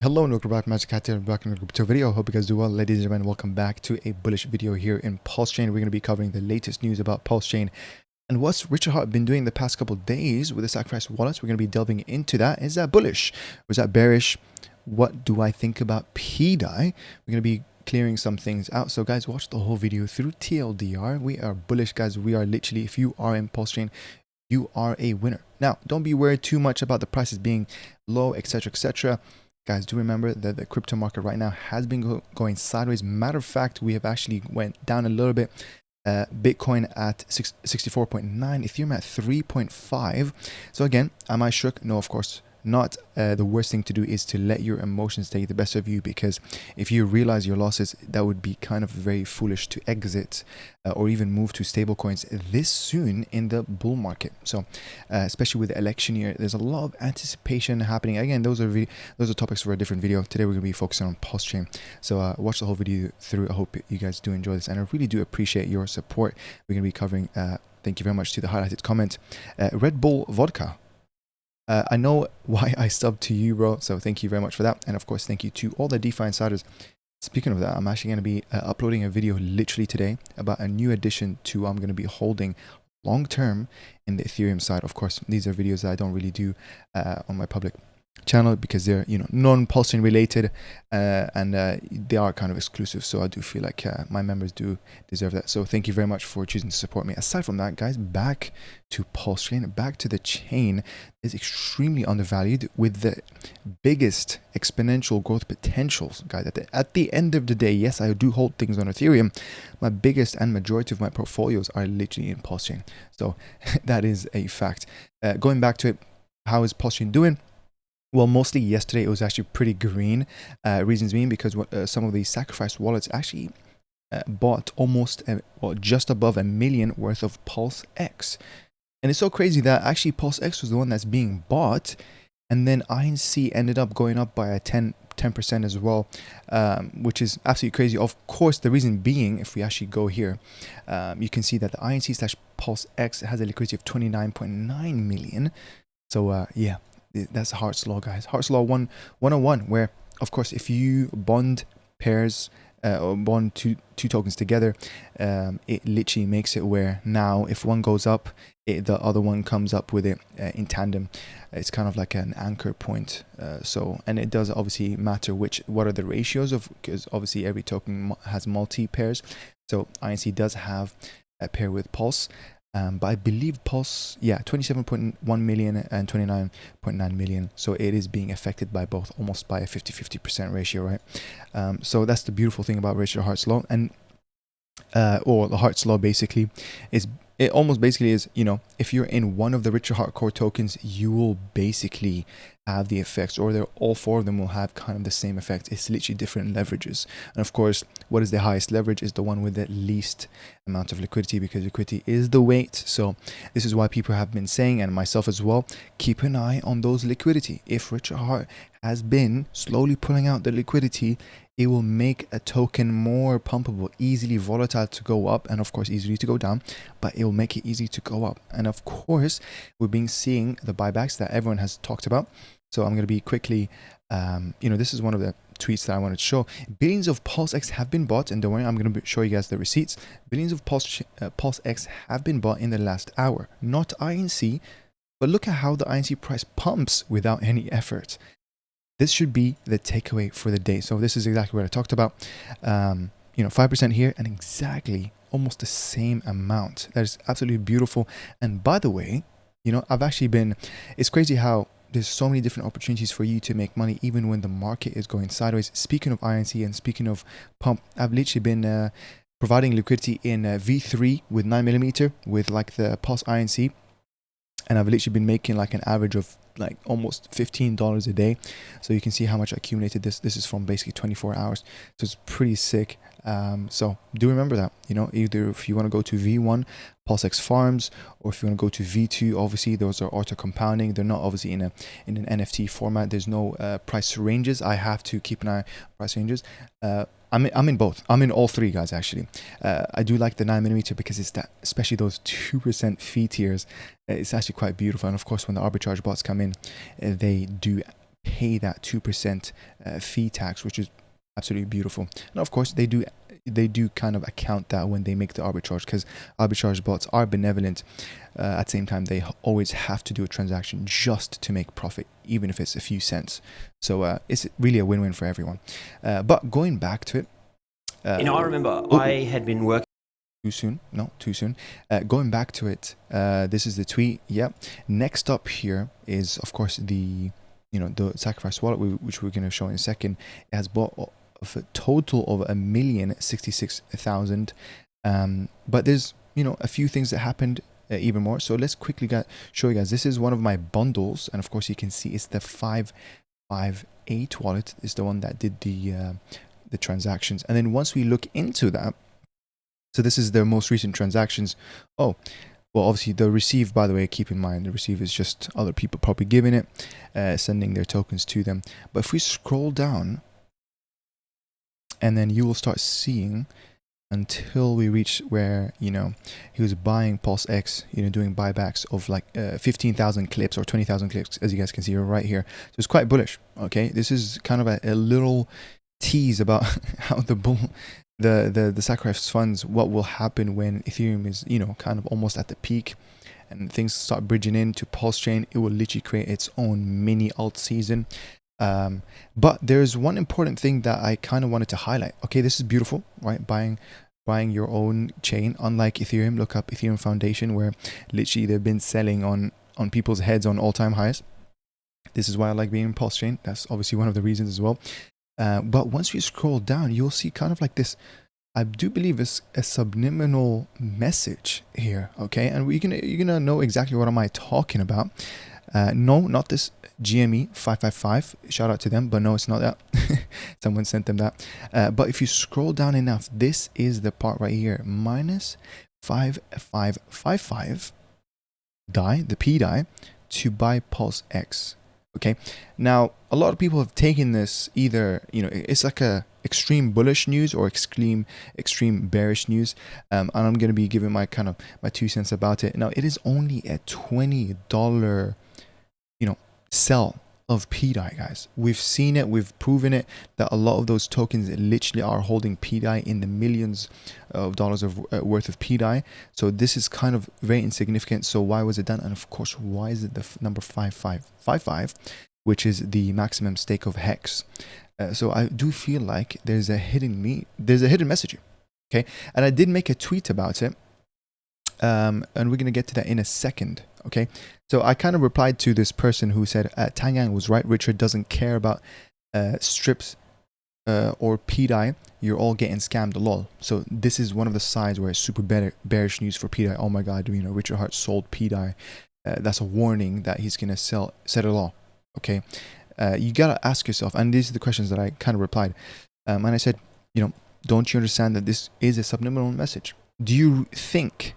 Hello and welcome back, Magic Cat here, back in a crypto video. Hope you guys do well. Ladies and gentlemen, welcome back to a bullish video here in Pulsechain. We're going to be covering the latest news about Pulsechain and what's Richard Heart been doing the past couple of days with the sacrifice wallets. We're going to be delving into that. Is that bullish? Was that bearish? What do I think about PDAI? We're going to be clearing some things out. So guys, watch the whole video through TLDR. We are bullish, guys. We are literally, if you are in Pulsechain, you are a winner. Now, don't be worried too much about the prices being low, etc., etc. Guys, do remember that the crypto market right now has been going sideways. Matter of fact, we have actually went down a little bit. Bitcoin at 64.9, Ethereum at 3.5. So again, am I shook? No, of course not. The worst thing to do is to let your emotions take the best of you, because if you realize your losses, that would be kind of very foolish to exit or even move to stablecoins this soon in the bull market. So especially with the election year, there's a lot of anticipation happening. Again, those are topics for a different video. Today we're going to be focusing on Pulsechain. So watch the whole video through. I hope you guys do enjoy this, and I really do appreciate your support. We're going to be covering, thank you very much to the highlighted comment, Red Bull Vodka. I know why I subbed to you, bro, so thank you very much for that. And of course, thank you to all the DeFi Insiders. Speaking of that, I'm actually going to be uploading a video literally today about a new addition to I'm going to be holding long term in the Ethereum side. Of course, these are videos that I don't really do on my public channel because they're, you know, non-Pulsechain related and they are kind of exclusive. So I do feel like my members do deserve that. So thank you very much for choosing to support me. Aside from that, guys, back to Pulsechain, back to the chain is extremely undervalued with the biggest exponential growth potentials, guys. At the end of the day, yes, I do hold things on Ethereum. My biggest and majority of my portfolios are literally in Pulsechain. So that is a fact. Going back to it, how is Pulsechain doing? Well, mostly yesterday it was actually pretty green. Reasons being because some of the sacrifice wallets actually bought almost just above 1 million worth of Pulse X. And it's so crazy that actually Pulse X was the one that's being bought, and then INC ended up going up by a 10% as well, which is absolutely crazy. Of course, the reason being, if we actually go here, you can see that the INC / Pulse X has a liquidity of 29.9 million. So yeah. That's Hart's Law, guys. Hart's Law 101, where, of course, if you bond pairs or bond two tokens together, it literally makes it where now if one goes up, the other one comes up with it in tandem. It's kind of like an anchor point. And it does obviously matter what are the ratios of, because obviously every token has multi pairs. So INC does have a pair with Pulse. But I believe Pulse, yeah, 27.1 million and 29.9 million. So it is being affected by both, almost by a 50-50% ratio, right? So that's the beautiful thing about Richard Hart's Law. And, or the Hart's Law basically is, it almost basically is, you know, if you're in one of the Richard Hart core tokens, you will basically have the effects, or they're all four of them will have kind of the same effect. It's literally different leverages. And of course, what is the highest leverage is the one with the least amount of liquidity, because liquidity is the weight. So this is why people have been saying, and myself as well, keep an eye on those liquidity. If Richard Hart has been slowly pulling out the liquidity, it will make a token more pumpable, easily volatile to go up, and of course easily to go down, but it will make it easy to go up. And of course, we've been seeing the buybacks that everyone has talked about. So I'm going to be quickly, you know, this is one of the tweets that I wanted to show. Billions of Pulse X have been bought, and don't worry, I'm going to show you guys the receipts. Billions of Pulse X have been bought in the last hour, not INC, but look at how the INC price pumps without any effort. This should be the takeaway for the day. So this is exactly what I talked about. You know, 5% here and exactly almost the same amount. That is absolutely beautiful. And by the way, you know, I've actually been, it's crazy how there's so many different opportunities for you to make money even when the market is going sideways. Speaking of INC and speaking of pump, I've literally been providing liquidity in V3 with 9mm with like the Pulse INC. And I've literally been making like an average of like almost $15 a day. So you can see how much I accumulated this. This is from basically 24 hours. So it's pretty sick. So do remember that, you know, either if you want to go to V1, Pulse X Farms, or if you want to go to V2, obviously those are auto compounding. They're not obviously in an NFT format. There's no price ranges. I have to keep an eye on price ranges. I'm in both. I'm in all three, guys, actually. I do like the 9mm because it's that, especially those 2% fee tiers. It's actually quite beautiful. And of course, when the arbitrage bots come in, they do pay that 2% fee tax, which is absolutely beautiful. And of course, they do kind of account that when they make the arbitrage, because arbitrage bots are benevolent. At the same time, they always have to do a transaction just to make profit, even if it's a few cents. So it's really a win-win for everyone. But going back to it, I remember I had been working. Too soon? No, too soon. Going back to it, this is the tweet. Yep. Next up here is, of course, the sacrifice wallet, which we're going to show in a second. It has bought a total of 1,066,000. But there's a few things that happened even more. So let's quickly show you guys. This is one of my bundles, and of course you can see it's the 558 wallet is the one that did the transactions. And then once we look into that, so this is their most recent transactions. Oh, well, obviously the receive, by the way, keep in mind the receive is just other people probably giving it, sending their tokens to them. But if we scroll down, and then you will start seeing until we reach where, he was buying Pulse X, doing buybacks of like 15,000 clips or 20,000 clips, as you guys can see right here. So it's quite bullish. Okay, this is kind of a little tease about how the sacrifice funds, what will happen when Ethereum is kind of almost at the peak and things start bridging into Pulsechain. It will literally create its own mini alt season. But there's one important thing that I kind of wanted to highlight. Okay, this is beautiful, right? Buying your own chain, unlike Ethereum. Look up Ethereum Foundation, where literally they've been selling on people's heads on all-time highs. This is why I like being in Pulsechain. That's obviously one of the reasons as well. But once you scroll down, you'll see kind of like this, I do believe it's a subliminal message here, okay? And you're gonna know exactly what am I talking about. No, not this GME 555. Shout out to them, but no, it's not that. Someone sent them that. But if you scroll down enough, this is the part right here, minus 5555 DAI, the PDAI, to buy Pulse X. Okay, now a lot of people have taken this either, it's like a extreme bullish news or extreme bearish news, and I'm going to be giving my 2 cents about it. Now it is only a $20 sell of PDAI, guys. We've seen it, we've proven it, that a lot of those tokens literally are holding PDAI in the millions of dollars of worth of PDAI. So this is kind of very insignificant. So why was it done? And of course, why is it the number 5555, which is the maximum stake of Hex? So I do feel like there's a hidden message here. Okay, and I did make a tweet about it, and we're going to get to that in a second. Okay, so I kind of replied to this person who said Tangyang was right, Richard doesn't care about strips or PDAI, you're all getting scammed, lol. So this is one of the sides where it's super bearish news for PDAI. Oh my god, Richard Hart sold PDAI. That's a warning that he's gonna set it all. Okay, you gotta ask yourself, and these are the questions that I kind of replied, and I said, don't you understand that this is a subliminal message? Do you think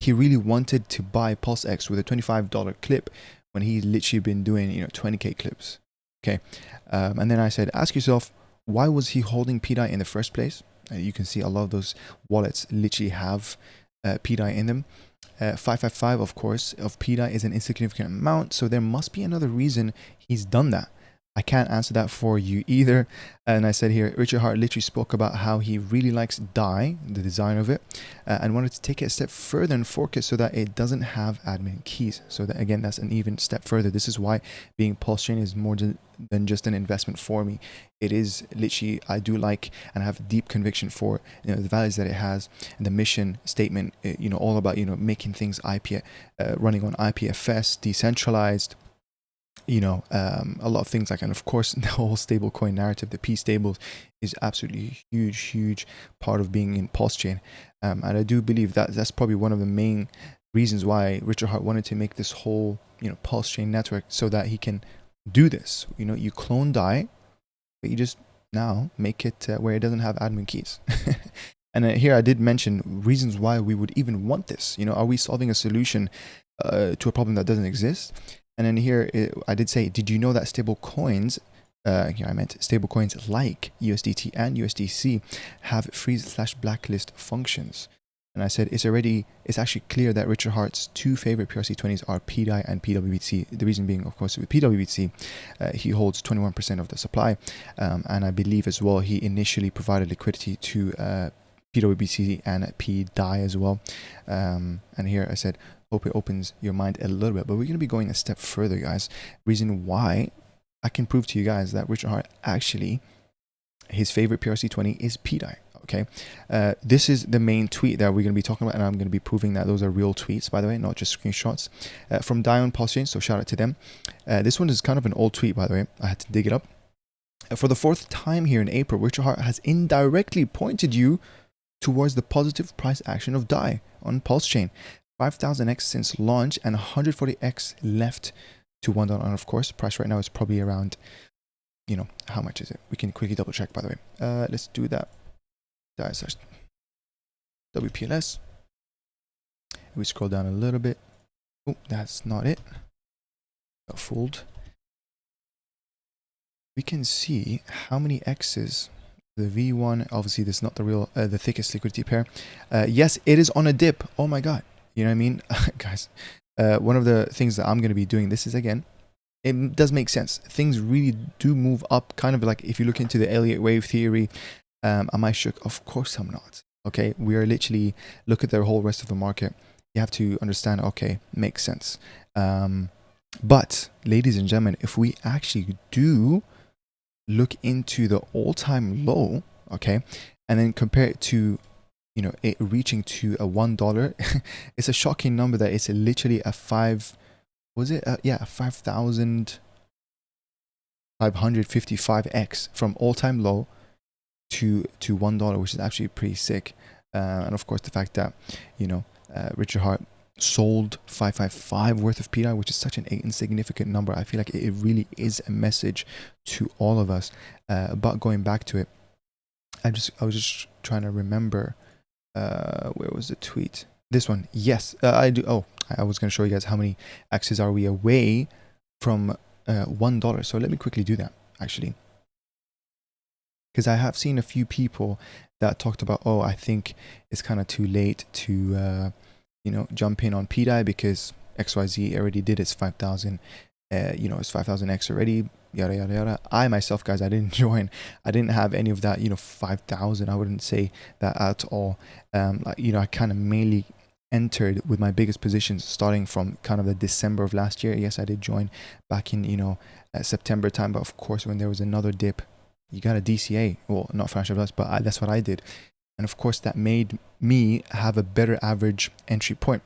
he really wanted to buy Pulse X with a $25 clip when he's literally been doing 20k clips? Okay, and then I said, ask yourself, why was he holding PDAI in the first place? You can see a lot of those wallets literally have PDAI in them. 555, of course, of PDAI is an insignificant amount, so there must be another reason he's done that. I can't answer that for you either. And I said here, Richard Hart literally spoke about how he really likes DAI, the design of it, and wanted to take it a step further and fork it so that it doesn't have admin keys. So that, again, that's an even step further. This is why being Pulsechain is more than just an investment for me. It is literally, I do like and have deep conviction for the values that it has and the mission statement, all about making things running on IPFS, decentralized, a lot of things like, and of course the whole stablecoin narrative, the P stables, is absolutely huge part of being in Pulsechain, and I do believe that that's probably one of the main reasons why Richard Hart wanted to make this whole Pulsechain network, so that he can do this. You clone DAI, but you just now make it where it doesn't have admin keys. And here I did mention reasons why we would even want this. Are we solving a solution to a problem that doesn't exist? And then here I did say, did you know that stable coins, here I meant stable coins like USDT and USDC, have freeze/blacklist functions? And I said, it's actually clear that Richard Hart's two favorite PRC20s are PDAI and PWBTC. The reason being, of course, with PWBTC, he holds 21% of the supply. And I believe as well, he initially provided liquidity to PWBTC and PDAI as well. And here I said, hope it opens your mind a little bit. But we're going to be going a step further, guys. Reason why I can prove to you guys that Richard Hart actually, his favorite PRC20 is PDAI. Okay, this is the main tweet that we're going to be talking about, and I'm going to be proving that those are real tweets, by the way, not just screenshots from Dion Pulsechain. So shout out to them. This one is kind of an old tweet, by the way. I had to dig it up. For the fourth time here in April, Richard Hart has indirectly pointed you towards the positive price action of DAI on Pulsechain. 5,000x since launch and 140x left to $1. And of course, the price right now is probably around, you know, how much is it? We can quickly double check, by the way. Let's do that. WPLS. We scroll down a little bit. Oh, that's not it. Got fooled. We can see how many X's the V1. Obviously, this is not the real, the thickest liquidity pair. Yes, it is on a dip. Oh my god. You know what I mean, guys? One of the things that I'm going to be doing, this is again, it does make sense. Things really do move up, kind of like if you look into the Elliott wave theory. Am I shook? Of course I'm not. Okay, we are literally, look at the whole rest of the market. You have to understand, okay, makes sense. But ladies and gentlemen, if we actually do look into the all-time low, okay, and then compare it to, you know, it reaching to a $1, it's a shocking number that it's literally a 5,555x from all-time low to $1, which is actually pretty sick. And of course the fact that, you know, Richard Hart sold 555 worth of PDAI, which is such an insignificant number. I feel like it really is a message to all of us. But going back to it, I was just trying to remember, where was the tweet? This one. Yes, I do. Oh, I was going to show you guys how many X's are we away from $1. So let me quickly do that, actually. Because I have seen a few people that talked about, oh, I think it's kind of too late to, you know, jump in on PDAI because XYZ already did its 5,000, you know, it's 5,000X already, yada, yada, yada. I myself, guys, I didn't join. I didn't have any of that, you know, 5,000. I wouldn't say that at all. You know, I kind of mainly entered with my biggest positions starting from kind of the December of last year. Yes, I did join back in, you know, September time. But of course, when there was another dip, you got a DCA, well, not financial advice, but that's what I did. And of course, that made me have a better average entry point.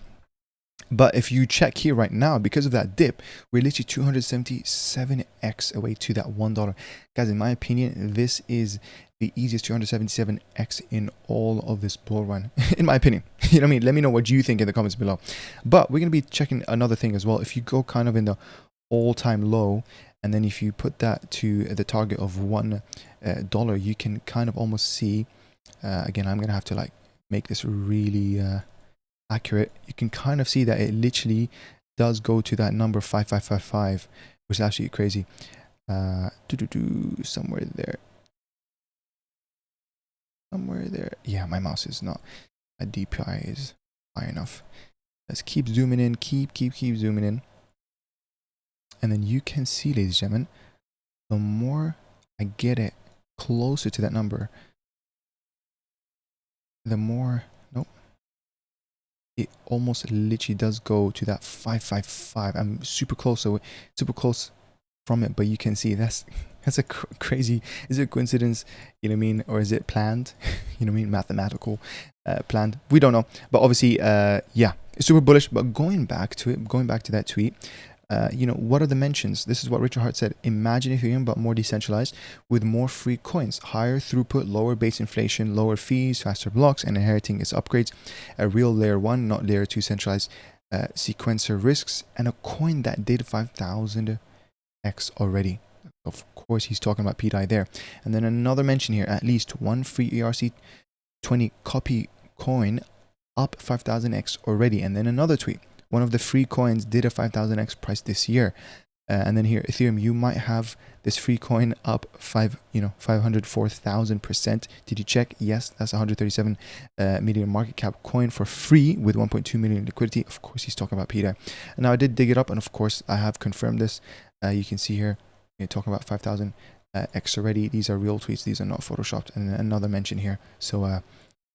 But if you check here right now, because of that dip, we're literally 277x away to that $1. Guys, in my opinion, this is the easiest 277x in all of this bull run, in my opinion. You know what I mean? Let me know what you think in the comments below. But we're going to be checking another thing as well. If you go kind of in the all-time low, and then if you put that to the target of $1, you can kind of almost see, again, I'm going to have to like make this really accurate. You can kind of see that it literally does go to that number 5555, which is actually crazy. Somewhere there. Somewhere there. Yeah, my mouse is not, a DPI is high enough. Let's keep zooming in, keep zooming in. And then you can see, ladies and gentlemen, the more I get it closer to that number, the more, nope, it almost literally does go to that 555. I'm super close, so super close from it, but you can see that's a crazy, is it a coincidence, you know what I mean, or is it planned? You know what I mean, mathematical, planned, we don't know. But obviously, yeah, it's super bullish. But going back to it, going back to that tweet, you know, what are the mentions? This is what Richard Hart said. Imagine Ethereum, but more decentralized with more free coins, higher throughput, lower base inflation, lower fees, faster blocks, and inheriting its upgrades. A real layer 1, not layer 2 centralized sequencer risks, and a coin that did 5,000x already. Of course, he's talking about PDAI there. And then another mention here, at least one free ERC20 copy coin up 5,000x already. And then another tweet. One of the free coins did a 5,000x price this year. And then here, Ethereum, you might have this free coin up 504,000%. Did you check? Yes, that's 137 million market cap coin for free with 1.2 million liquidity. Of course, he's talking about PDAI. And now I did dig it up, and of course, I have confirmed this. You can see here, you're talking about 5,000 X already. These are real tweets. These are not photoshopped. And another mention here. So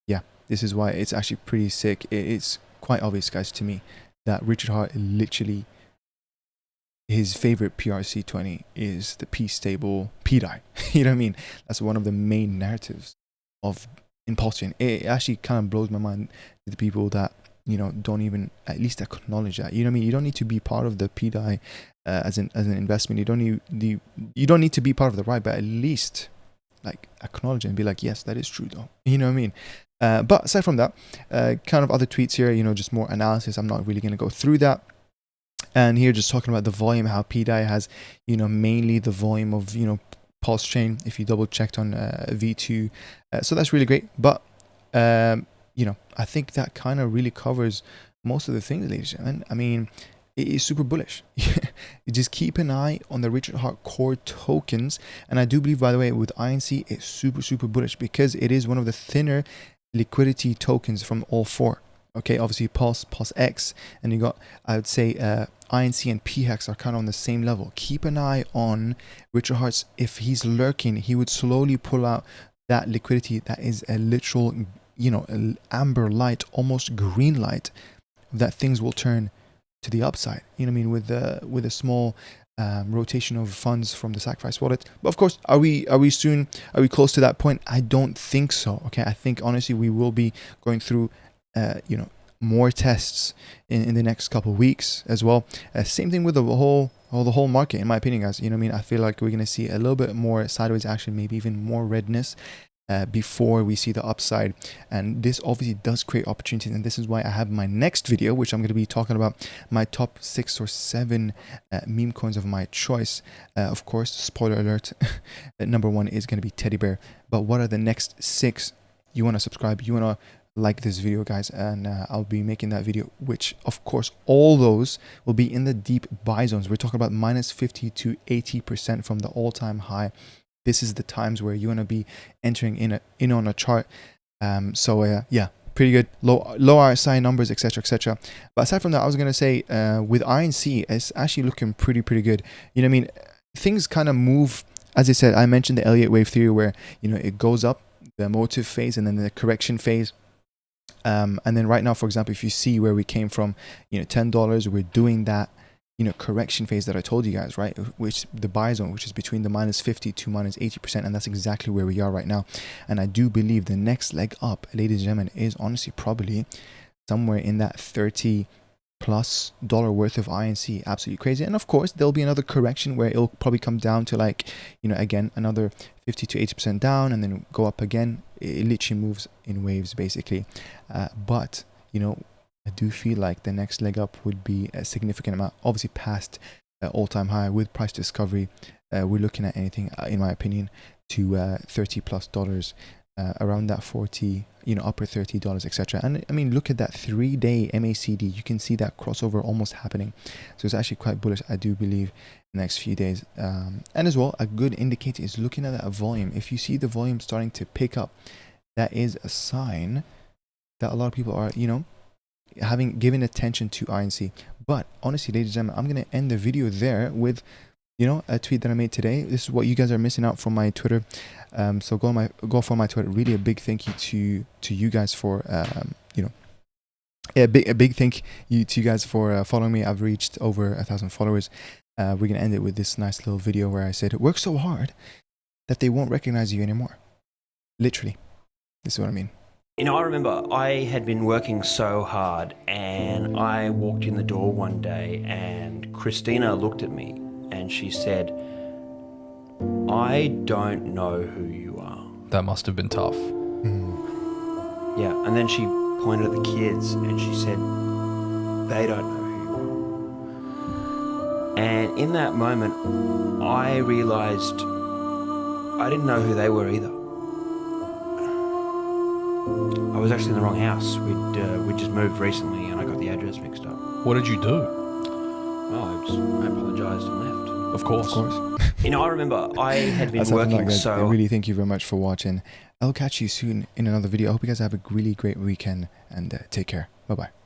yeah, this is why it's actually pretty sick. It's quite obvious, guys, to me that Richard Hart literally, his favorite PRC20 is the P stable PDAI. You know what I mean? That's one of the main narratives of Pulsechain. It actually kind of blows my mind to the people that, you know, don't even at least acknowledge that. You know what I mean? You don't need to be part of the PDAI as an investment. You don't need to be part of the ride, but at least like acknowledge it and be like, yes, that is true though. You know what I mean? But aside from that, kind of other tweets here, you know, just more analysis. I'm not really going to go through that. And here just talking about the volume, how PDAI has, you know, mainly the volume of, you know, Pulsechain, if you double checked on V2. So that's really great. But, you know, I think that kind of really covers most of the things, ladies and gentlemen. I mean, it is super bullish. You just keep an eye on the Richard Hart core tokens. And I do believe, by the way, with INC, it's super bullish because it is one of the thinner liquidity tokens from all four. Okay, obviously Pulse X, and you got, I would say, INC and PHEX are kind of on the same level. Keep an eye on Richard Hart's. If he's lurking, he would slowly pull out that liquidity that is a literal, you know, amber light, almost green light, that things will turn to the upside. You know what I mean? With a small rotation of funds from the sacrifice wallet. But of course, are we close to that point? I don't think so. Okay, I think honestly we will be going through you know, more tests in the next couple of weeks as well. Same thing with the whole market, in my opinion, guys. You know what I mean? I feel like we're going to see a little bit more sideways action, maybe even more redness before we see the upside. And this obviously does create opportunities, and this is why I have my next video, which I'm going to be talking about my top 6 or 7 meme coins of my choice. Of course, spoiler alert, number 1 is going to be Teddy Bear. But what are the next 6? You want to subscribe, you want to like this video, guys, and I'll be making that video, which of course all those will be in the deep buy zones. We're talking about minus 50 to 80% from the all-time high. This is the times where you want to be entering in on a chart. So yeah, pretty good, low RSI numbers, etc. But aside from that, I was gonna say with INC, it's actually looking pretty good. You know what I mean? Things kind of move, as I said. I mentioned the Elliott wave theory, where, you know, it goes up, the emotive phase, and then the correction phase. And then right now, for example, if you see where we came from, you know, $10, we're doing that, you know, correction phase that I told you guys, right? Which the buy zone, which is between the minus 50 to minus 80%. And that's exactly where we are right now. And I do believe the next leg up, ladies and gentlemen, is honestly probably somewhere in that $30+ worth of INC. Absolutely crazy. And of course, there'll be another correction where it'll probably come down to, like, you know, again, another 50 to 80% down, and then go up again. It literally moves in waves, basically. But, you know, I do feel like the next leg up would be a significant amount, obviously past all-time high with price discovery. We're looking at anything, in my opinion, to $30+, around that 40, you know, upper $30, etc. And I mean, look at that 3-day MACD. You can see that crossover almost happening. So it's actually quite bullish, I do believe, the next few days. And as well, a good indicator is looking at that volume. If you see the volume starting to pick up, that is a sign that a lot of people are, you know, given attention to INC. But honestly, ladies and gentlemen, I'm going to end the video there with, you know, a tweet that I made today. This is what you guys are missing out from my Twitter. So go for my Twitter. Really a big thank you to you guys for you know, a big thank you to you guys for following me. I've reached over 1,000 followers. We're gonna end it with this nice little video where I said, work so hard that they won't recognize you anymore. Literally, this is what I mean. You know, I remember I had been working so hard, and I walked in the door one day, and Christina looked at me and she said, I don't know who you are. That must have been tough. Yeah, and then she pointed at the kids and she said, they don't know who you are. And in that moment, I realized I didn't know who they were either. I was actually in the wrong house. We'd just moved recently and I got the address mixed up. What did you do? Oh, I course, I apologised and left. Of course. Of course. You know, I remember I had been That's happened working like that. so... Really, thank you very much for watching. I'll catch you soon in another video. I hope you guys have a really great weekend and take care. Bye-bye.